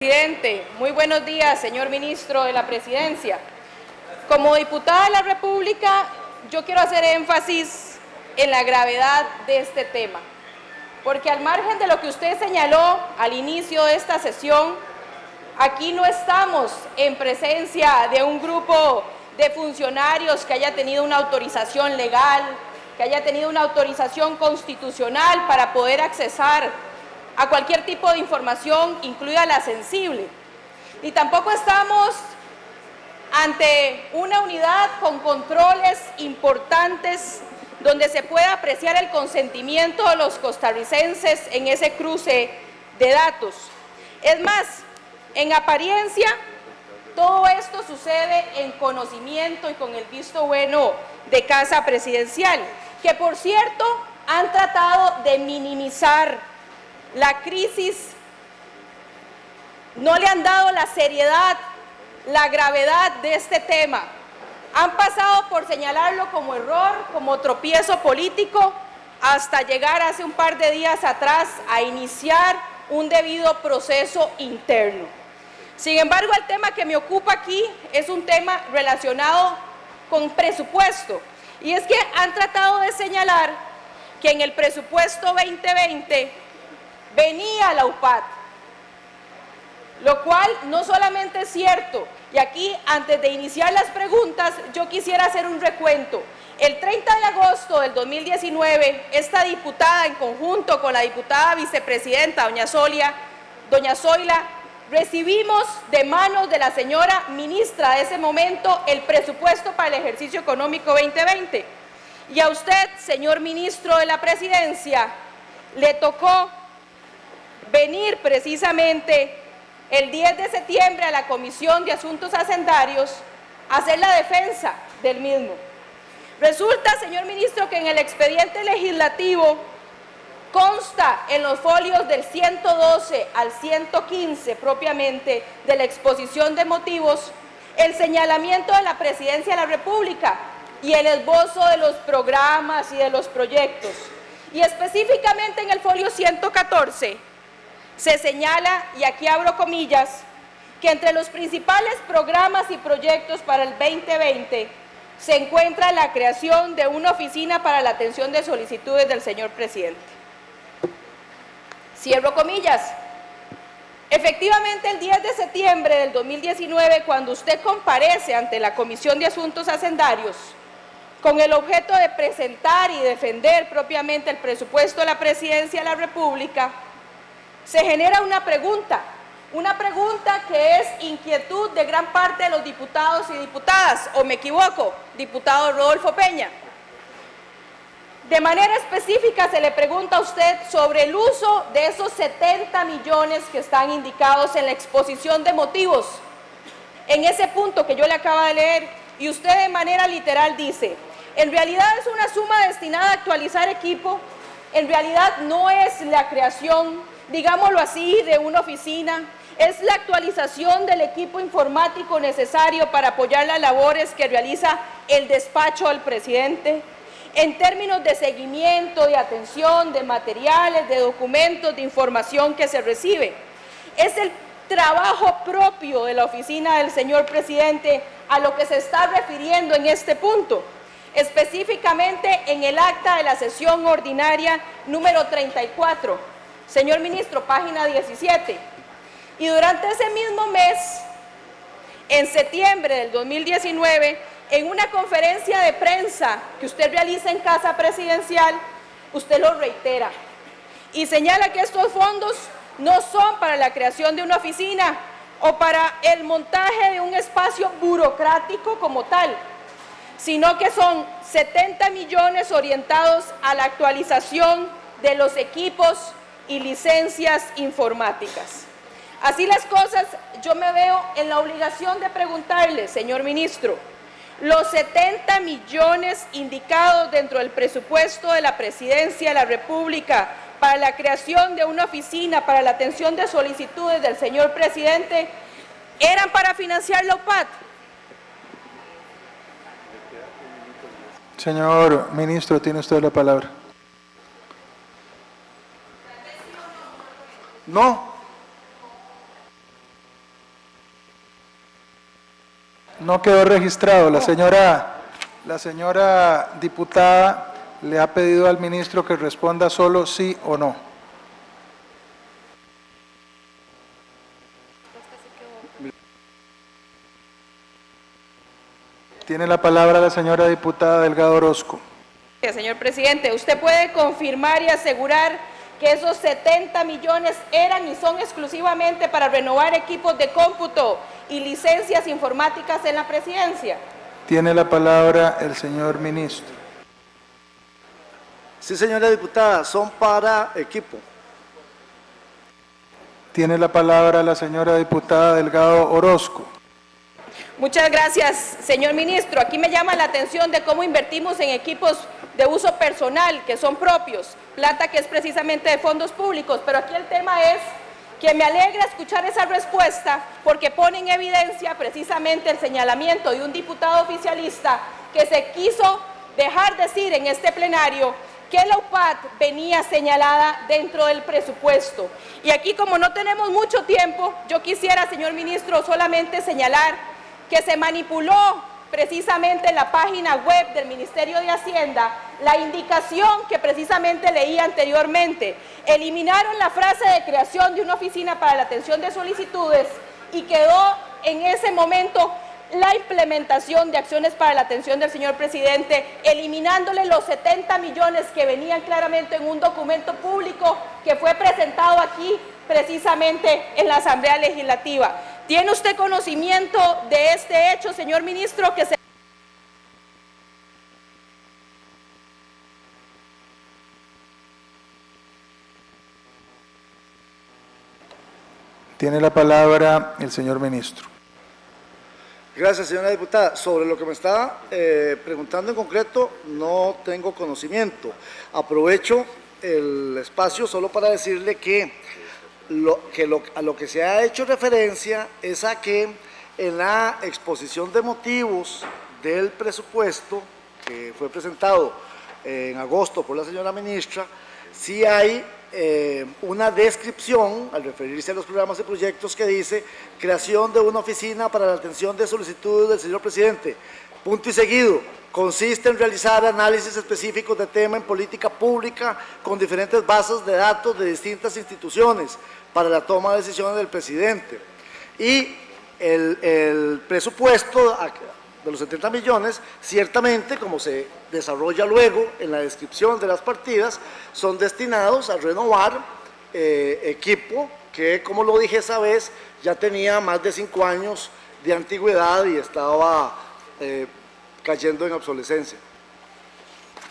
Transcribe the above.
Presidente, muy buenos días, señor ministro de la Presidencia. Como diputada de la República, yo quiero hacer énfasis en la gravedad de este tema, porque al margen de lo que usted señaló al inicio de esta sesión, aquí no estamos en presencia de un grupo de funcionarios que haya tenido una autorización legal, que haya tenido una autorización constitucional para poder accesar a cualquier tipo de información, incluida la sensible. Y tampoco estamos ante una unidad con controles importantes donde se pueda apreciar el consentimiento de los costarricenses en ese cruce de datos. Es más, en apariencia, todo esto sucede en conocimiento y con el visto bueno de Casa Presidencial, que por cierto han tratado de minimizar la crisis, no le han dado la seriedad, la gravedad de este tema. Han pasado por señalarlo como error, como tropiezo político, hasta llegar hace un par de días atrás a iniciar un debido proceso interno. Sin embargo, el tema que me ocupa aquí es un tema relacionado con presupuesto. Y es que han tratado de señalar que en el presupuesto 2020 venía la UPAD, lo cual no solamente es cierto, y aquí antes de iniciar las preguntas yo quisiera hacer un recuento. El 30 de agosto del 2019, esta diputada en conjunto con la diputada vicepresidenta doña Zoila, recibimos de manos de la señora ministra de ese momento el presupuesto para el ejercicio económico 2020. Y a usted, señor ministro de la Presidencia, le tocó venir precisamente el 10 de septiembre a la Comisión de Asuntos Hacendarios a hacer la defensa del mismo. Resulta, señor ministro, que en el expediente legislativo consta en los folios del 112 al 115 propiamente de la exposición de motivos el señalamiento de la Presidencia de la República y el esbozo de los programas y de los proyectos. Y específicamente en el folio 114 se señala, y aquí abro comillas, que entre los principales programas y proyectos para el 2020 se encuentra la creación de una oficina para la atención de solicitudes del señor presidente. Cierro comillas. Efectivamente, el 10 de septiembre del 2019, cuando usted comparece ante la Comisión de Asuntos Hacendarios con el objeto de presentar y defender propiamente el presupuesto de la Presidencia de la República, se genera una pregunta que es inquietud de gran parte de los diputados y diputadas, ¿o me equivoco, diputado Rodolfo Peña? De manera específica se le pregunta a usted sobre el uso de esos 70 millones que están indicados en la exposición de motivos, en ese punto que yo le acabo de leer, y usted de manera literal dice, en realidad es una suma destinada a actualizar equipo, en realidad no es la creación, digámoslo así, de una oficina, es la actualización del equipo informático necesario para apoyar las labores que realiza el despacho del presidente, en términos de seguimiento, de atención, de materiales, de documentos, de información que se recibe. Es el trabajo propio de la oficina del señor presidente a lo que se está refiriendo en este punto, específicamente en el acta de la sesión ordinaria número 34. Señor ministro, página 17. Y durante ese mismo mes, en septiembre del 2019, en una conferencia de prensa que usted realiza en Casa Presidencial, usted lo reitera y señala que estos fondos no son para la creación de una oficina o para el montaje de un espacio burocrático como tal, sino que son 70 millones orientados a la actualización de los equipos y licencias informáticas. Así las cosas, yo me veo en la obligación de preguntarle, señor ministro, los 70 millones indicados dentro del presupuesto de la Presidencia de la República para la creación de una oficina para la atención de solicitudes del señor presidente, ¿eran para financiar la UPAD? Señor ministro, tiene usted la palabra. No. No quedó registrado. La señora diputada le ha pedido al ministro que responda solo sí o no. Tiene la palabra la señora diputada Delgado Orozco. Señor presidente, ¿usted puede confirmar y asegurar que esos 70 millones eran y son exclusivamente para renovar equipos de cómputo y licencias informáticas en la presidencia? Tiene la palabra el señor ministro. Sí, señora diputada, son para equipo. Tiene la palabra la señora diputada Delgado Orozco. Muchas gracias, señor ministro. Aquí me llama la atención de cómo invertimos en equipos de uso personal, que son propios, plata que es precisamente de fondos públicos, pero aquí el tema es que me alegra escuchar esa respuesta porque pone en evidencia precisamente el señalamiento de un diputado oficialista que se quiso dejar decir en este plenario que la UPAD venía señalada dentro del presupuesto. Y aquí, como no tenemos mucho tiempo, yo quisiera, señor ministro, solamente señalar que se manipuló precisamente en la página web del Ministerio de Hacienda la indicación que precisamente leí anteriormente. Eliminaron la frase de creación de una oficina para la atención de solicitudes y quedó en ese momento la implementación de acciones para la atención del señor presidente, eliminándole los 70 millones que venían claramente en un documento público que fue presentado aquí precisamente en la Asamblea Legislativa. ¿Tiene usted conocimiento de este hecho, señor ministro, que se... Tiene la palabra el señor ministro. Gracias, señora diputada. Sobre lo que me está preguntando en concreto, no tengo conocimiento. Aprovecho el espacio solo para decirle que a lo que se ha hecho referencia es a que en la exposición de motivos del presupuesto que fue presentado en agosto por la señora ministra, sí hay una descripción al referirse a los programas y proyectos que dice creación de una oficina para la atención de solicitudes del señor presidente, punto y seguido, consiste en realizar análisis específicos de tema en política pública con diferentes bases de datos de distintas instituciones para la toma de decisiones del presidente. Y el presupuesto de los 70 millones, ciertamente, como se desarrolla luego en la descripción de las partidas, son destinados a renovar equipo que, como lo dije esa vez, ya tenía más de 5 años de antigüedad y estaba cayendo en obsolescencia.